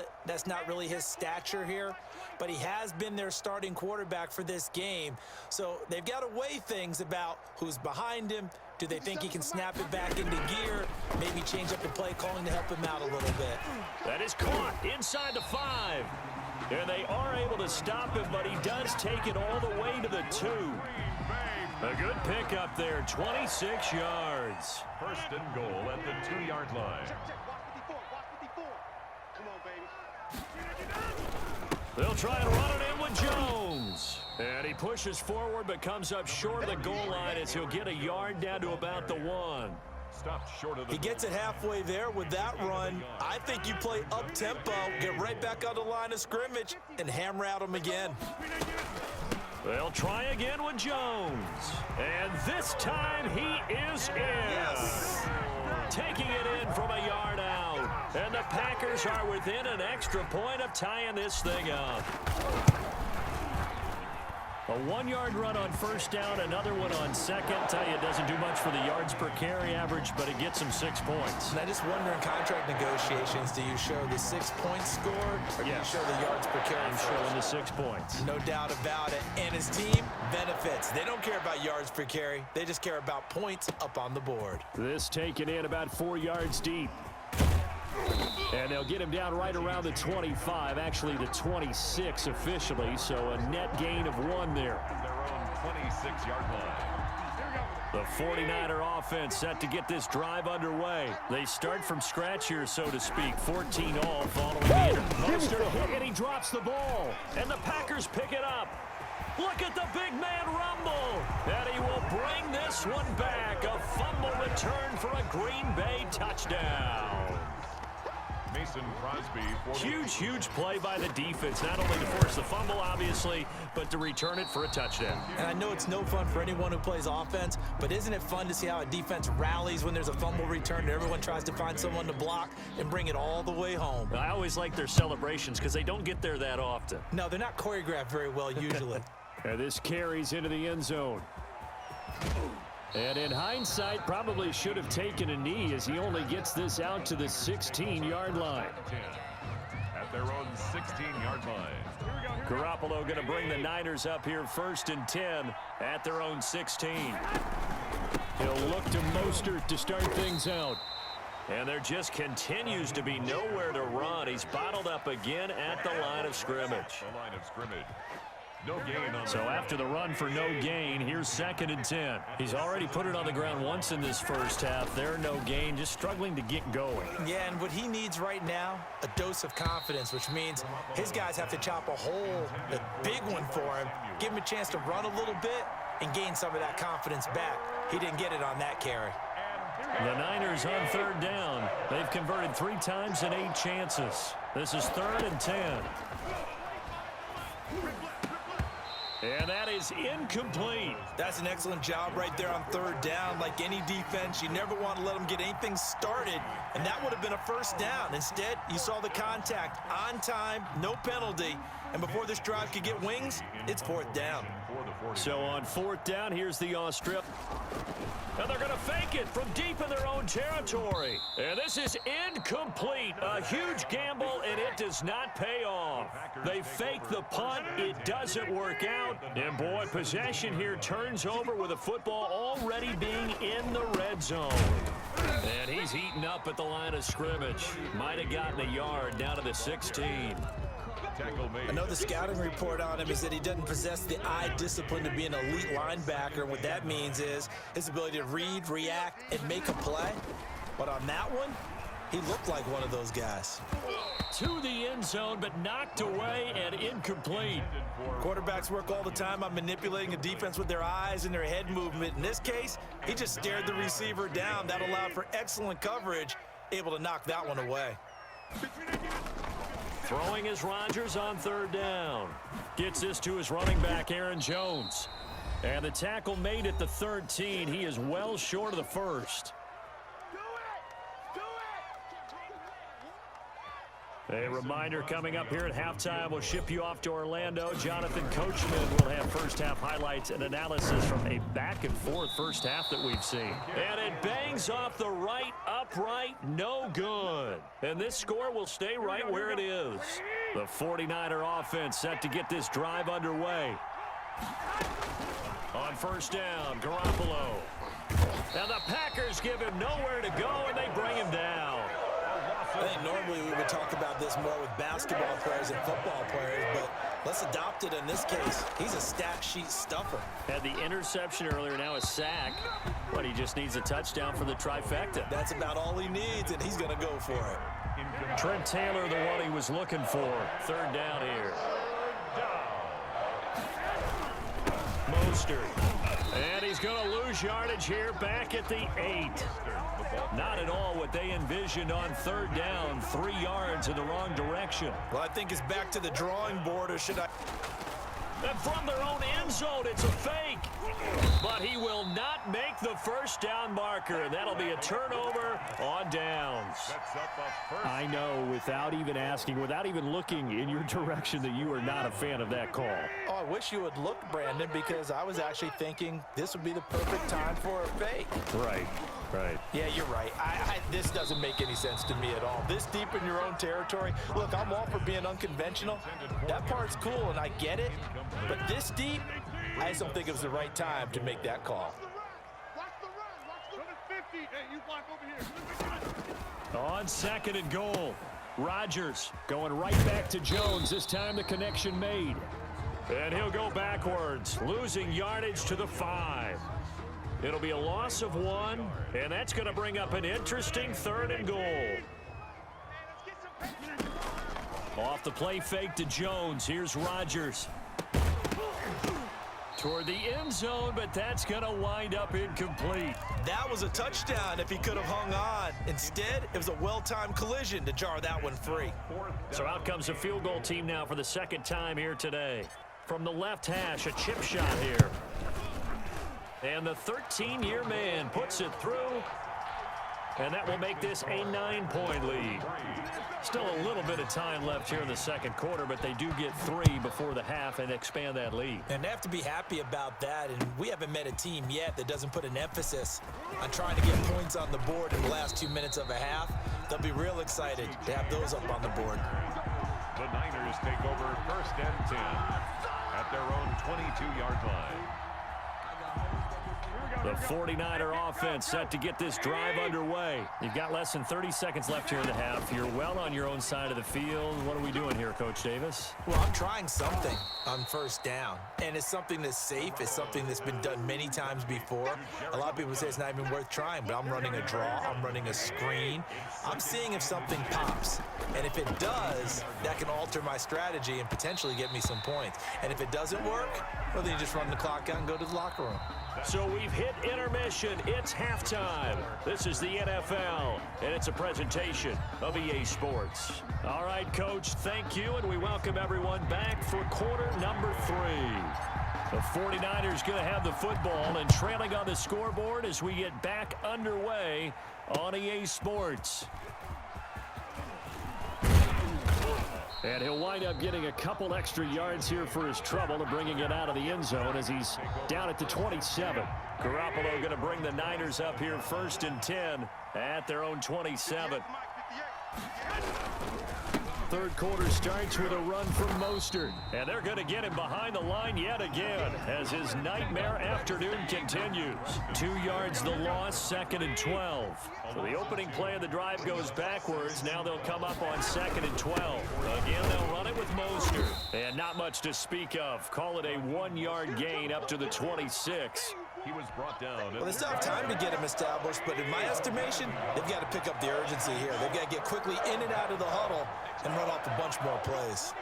talent. That's not really his stature here, but he has been their starting quarterback for this game. So they've got to weigh things about who's behind him. Do they think he can snap it back into gear? Maybe change up the play calling to help him out a little bit. That is caught inside the 5. And they are able to stop him, but he does take it all the way to the 2. A good pickup there, 26 yards. First and goal at the 2-yard line. They'll try and run it in with Jones. And he pushes forward but comes up short of the goal line as he'll get a yard down to about the 1. Stopped short of the he gets it halfway there with that run. I think you play up-tempo, get right back on the line of scrimmage, and hammer out him again. They'll try again with Jones. And this time he is in. Yes. Taking it in from a yard out. And the Packers are within an extra point of tying this thing up. A 1-yard run on first down, another one on second. Tell you, it doesn't do much for the yards per carry average, but it gets him 6 points. And I just wonder in contract negotiations, do you show the 6 points scored, or do you show the yards per carry? I'm showing the 6 points. No doubt about it. And his team benefits. They don't care about yards per carry. They just care about points up on the board. This taken in about 4 yards deep. And they'll get him down right around the 25, actually the 26 officially, so a net gain of 1 there. their own 26-yard line. The 49er offense set to get this drive underway. They start from scratch here, so to speak, 14 all following the inter. Mostert hit, and he drops the ball, and the Packers pick it up. Look at the big man rumble, and he will bring this one back. A fumble return for a Green Bay touchdown. Mason Crosby. Huge play by the defense, not only to force the fumble, obviously, but to return it for a touchdown. And I know it's no fun for anyone who plays offense, but isn't it fun to see how a defense rallies when there's a fumble return and everyone tries to find someone to block and bring it all the way home? I always like their celebrations because they don't get there that often. No, they're not choreographed very well usually. And this carries into the end zone. And in hindsight, probably should have taken a knee as he only gets this out to the 16-yard line. At their own 16-yard line. Garoppolo going to bring the Niners up here 1st and 10 at their own 16. He'll look to Mostert to start things out. And there just continues to be nowhere to run. He's bottled up again at the line of scrimmage. The line of scrimmage. No gain on so after the run for no gain, here's 2nd and 10. He's already put it on the ground once in this first half. There, no gain, just struggling to get going. Yeah, and what he needs right now, a dose of confidence, which means his guys have to chop a hole, a big one for him, give him a chance to run a little bit and gain some of that confidence back. He didn't get it on that carry. The Niners on 3rd down. They've converted 3 times in 8 chances. This is 3rd and 10. And that is incomplete. That's an excellent job right there on 3rd down. Like any defense, you never want to let them get anything started, and that would have been a 1st down. Instead, you saw the contact on time, no penalty, and before this drive could get wings, it's 4th down. So on 4th down, here's the strip. And they're going to fake it from deep in their own territory. And this is incomplete. A huge gamble, and it does not pay off. They fake the punt. It doesn't work out. And, boy, possession here turns over with the football already being in the red zone. And he's eaten up at the line of scrimmage. Might have gotten a yard down to the 16. I know the scouting report on him is that he doesn't possess the eye discipline to be an elite linebacker. What that means is his ability to read, react, and make a play. But on that one, he looked like one of those guys. To the end zone, but knocked away and incomplete. Quarterbacks work all the time on manipulating a defense with their eyes and their head movement. In this case, he just stared the receiver down. That allowed for excellent coverage, able to knock that one away. Throwing is Rodgers on 3rd down. Gets this to his running back, Aaron Jones. And the tackle made at the 13. He is well short of the 1st. A reminder coming up here at halftime. We'll ship you off to Orlando. Jonathan Coachman will have first-half highlights and analysis from a back-and-forth first half that we've seen. And it bangs off the right upright. No good. And this score will stay right where it is. The 49er offense set to get this drive underway. On first down, Garoppolo. Now the Packers give him nowhere to go, and they bring him down. I think normally we would talk about this more with basketball players and football players, but let's adopt it in this case. He's a stat sheet stuffer. Had the interception earlier, now a sack, but he just needs a touchdown for the trifecta. That's about all he needs, and he's going to go for it. Trent Taylor, the one he was looking for. Third down here. Mostert. And he's going to lose yardage here back at the 8. Not at all what they envisioned on third down. 3 yards in the wrong direction. Well, I think it's back to the drawing board, or should I... And from their own end zone, it's a fake. But he will not make the first down marker. That'll be a turnover on downs. I know, without even asking, without even looking in your direction, that you are not a fan of that call. Oh, I wish you would look, Brandon, because I was actually thinking this would be the perfect time for a fake. Right. Right. Yeah, you're right. This doesn't make any sense to me at all. This deep in your own territory. Look, I'm all for being unconventional. That part's cool, and I get it. But this deep, I just don't think it was the right time to make that call. On second and goal, Rodgers going right back to Jones. This time the connection made. And he'll go backwards, losing yardage to the 5. It'll be a loss of 1, and that's going to bring up an interesting third and goal. Off the play fake to Jones. Here's Rodgers. Toward the end zone, but that's going to wind up incomplete. That was a touchdown if he could have hung on. Instead, it was a well-timed collision to jar that one free. So out comes a field goal team now for the second time here today. From the left hash, a chip shot here. And the 13-year man puts it through. And that will make this a 9-point lead. Still a little bit of time left here in the second quarter, but they do get 3 before the half and expand that lead. And they have to be happy about that. And we haven't met a team yet that doesn't put an emphasis on trying to get points on the board in the last 2 minutes of a half. They'll be real excited to have those up on the board. The Niners take over first and 10 at their own 22-yard line. The 49er offense set to get this drive underway. You've got less than 30 seconds left here in the half. You're well on your own side of the field. What are we doing here, Coach Davis? Well, I'm trying something on first down, and it's something that's safe. It's something that's been done many times before. A lot of people say it's not even worth trying, but I'm running a draw. I'm running a screen. I'm seeing if something pops, and if it does, that can alter my strategy and potentially get me some points. And if it doesn't work, well, then you just run the clock out and go to the locker room. So we've hit intermission. It's halftime. This is the NFL, and it's a presentation of EA Sports. All right, Coach, thank you, and we welcome everyone back for quarter number 3. The 49ers going to have the football and trailing on the scoreboard as we get back underway on EA Sports. And he'll wind up getting a couple extra yards here for his trouble and bringing it out of the end zone as he's down at the 27. Garoppolo going to bring the Niners up here first and 10 at their own 27. Third quarter starts with a run from Mostert. And they're going to get him behind the line yet again as his nightmare afternoon continues. 2 yards the loss, second and 12. So the opening play of the drive goes backwards. Now they'll come up on second and 12. Again, they'll run it with Mostert. And not much to speak of. Call it a 1-yard gain up to the 26. He was brought down. Well, they still have time to get him established, but in my estimation, they've got to pick up the urgency here. They've got to get quickly in and out of the huddle and run off a bunch more plays.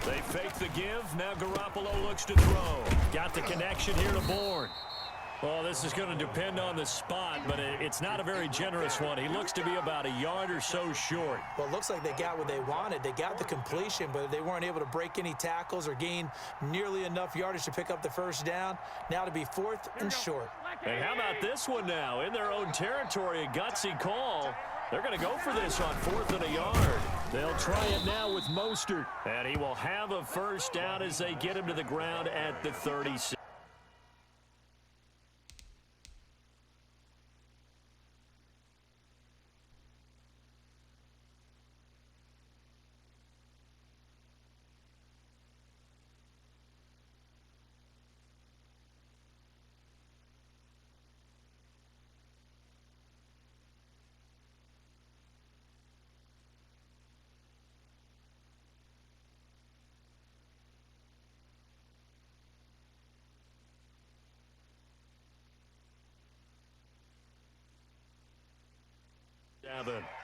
They fake the give. Now Garoppolo looks to throw. Got the connection here to Bourne. Well, this is going to depend on the spot, but it's not a very generous one. He looks to be about a yard or so short. Well, it looks like they got what they wanted. They got the completion, but they weren't able to break any tackles or gain nearly enough yardage to pick up the first down. Now to be 4th and short. And how about this one now? In their own territory, a gutsy call. They're going to go for this on 4th and a yard. They'll try it now with Mostert. And he will have a first down as they get him to the ground at the 36.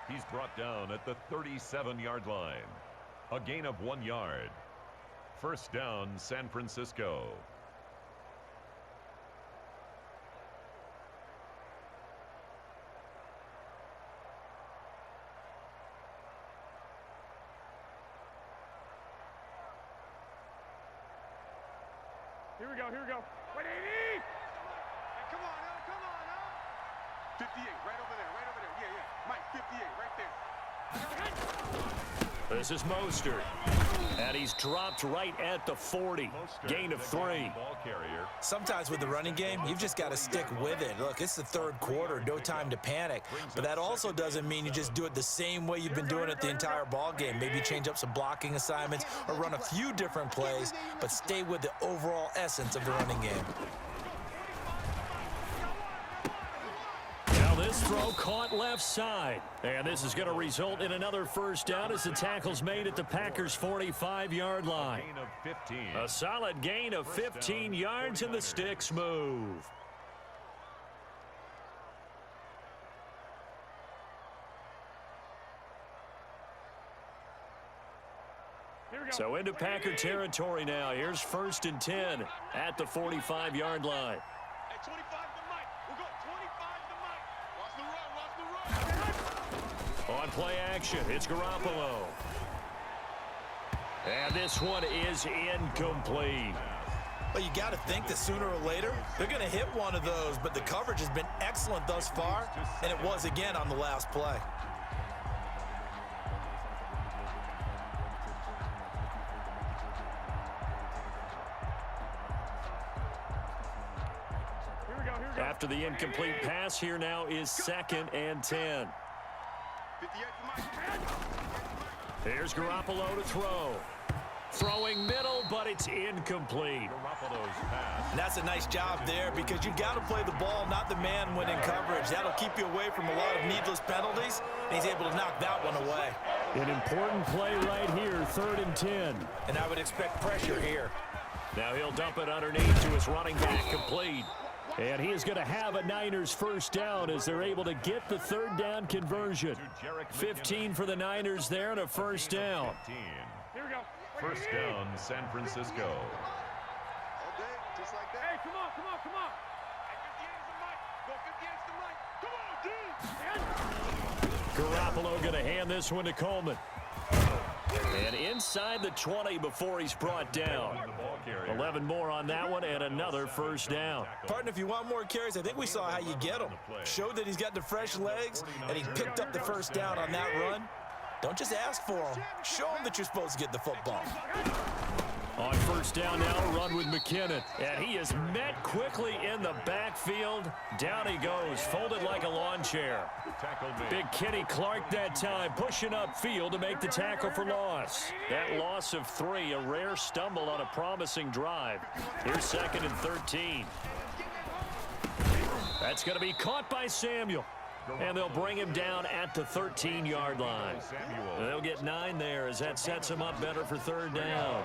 He's brought down at the 37-yard line. A gain of 1 yard. First down, San Francisco. Here we go. 180! Hey, come on now. 58, right over there. Yeah. Mike, 58, right there. This is Mostert. And he's dropped right at the 40. Gain of 3. Ball carrier. Sometimes with the running game, you've just got to stick with it. Look, it's the third quarter, no time to panic. But that also doesn't mean you just do it the same way you've been doing it the entire ball game. Maybe change up some blocking assignments or run a few different plays, but stay with the overall essence of the running game. This throw caught left side. And this is going to result in another first down as the tackle's made at the Packers' 45-yard line. Gain of 15. A solid gain of 15 yards and the sticks move. So into Packer territory now. Here's 1st and 10 at the 45-yard line. Hey, 25 to Mike. We'll go 25 to Mike. Watch the run. On play action, it's Garoppolo. And this one is incomplete. But you got to think that sooner or later, they're going to hit one of those. But the coverage has been excellent thus far, and it was again on the last play. After the incomplete pass, here now is 2nd and 10. Here's Garoppolo to throw. Throwing middle, but it's incomplete. Garoppolo's pass. And that's a nice job there because you got to play the ball, not the man when in coverage. That'll keep you away from a lot of needless penalties, and he's able to knock that one away. An important play right here, 3rd and 10. And I would expect pressure here. Now he'll dump it underneath to his running back, complete. And he is going to have a Niners first down as they're able to get the 3rd down conversion. 15 for the Niners there and a first down. Here we go. First down, San Francisco. All day, just like that. Hey, come on. Hey, 58's the mic. Go 58's the mic. Come on, dude. Garoppolo going to hand this one to Coleman. And inside the 20 before he's brought down. 11 more on that one and another first down. Partner, if you want more carries, I think we saw how you get him. Showed that he's got the fresh legs, and he picked up the first down on that run. Don't just ask for him. Show him that you're supposed to get the football. On first down now, a run with McKinnon. And he is met quickly in the backfield. Down he goes, folded like a lawn chair. Big Kenny Clark that time, pushing upfield to make the tackle for loss. That loss of 3, a rare stumble on a promising drive. Here's 2nd and 13. That's going to be caught by Samuel. And they'll bring him down at the 13-yard line. They'll get 9 there as that sets him up better for 3rd down.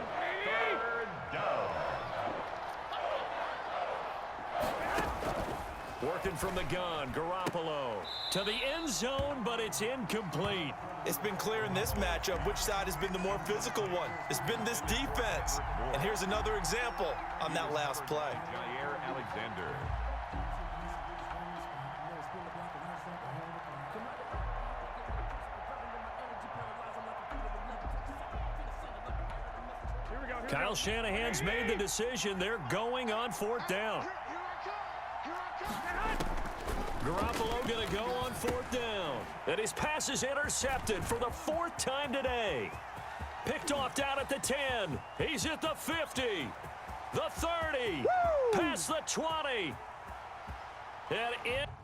Working from the gun, Garoppolo to the end zone, but it's incomplete. It's been clear in this matchup which side has been the more physical one. It's been this defense. And here's another example on that last play. Jair Alexander. Kyle Shanahan's made the decision. They're going on 4th down. Garoppolo going to go on 4th down. And his pass is intercepted for the 4th time today. Picked off down at the 10. He's at the 50. The 30. Woo! Past the 20. And in.